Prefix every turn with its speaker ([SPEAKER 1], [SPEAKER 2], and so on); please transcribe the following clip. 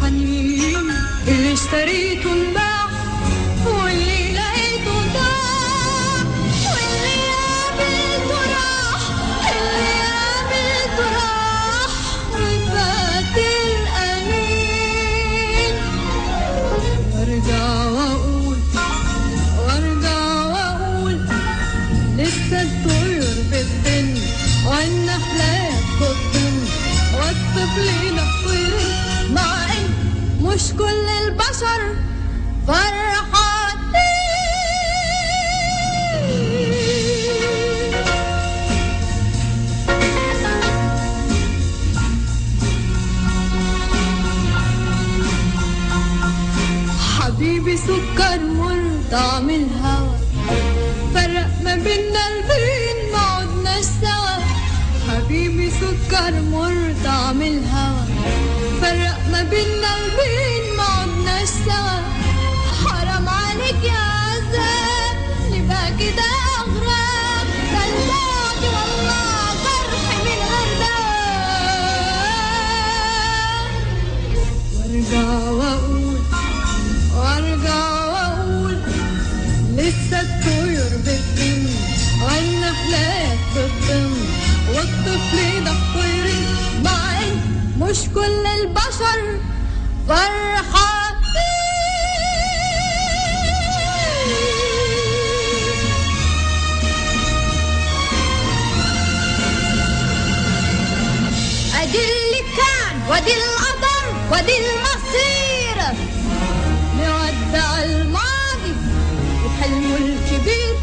[SPEAKER 1] الحنين اللي اشتريته انباع واللي لقيته ضاع واللي قابلته راح اللي قابلته راح وفات الأنين. وارجع واقول لسه الطيور بتبن والنحلات بتطن والطفل ينفر مع ان مش كل البشر فرحانين. حبيبي سكر مر طعم الهوى فرق ما بينا البين ما عدناش سوا. حبيبي سكر مر طعم الهوى فرق ما بينا البين ما عدناش سوا. حرام عليك يا عذاب نبقى كده أغراب ده البعد والله جرح من غرداب. وارجع واقول لسه الطيور بتطن والنحلات بتطن والطفل يدفر مع ان مش كل البشر فرحانين. ادي اللي كان وادي القدر وادي المصير نودع الماضي وحلمه الكبير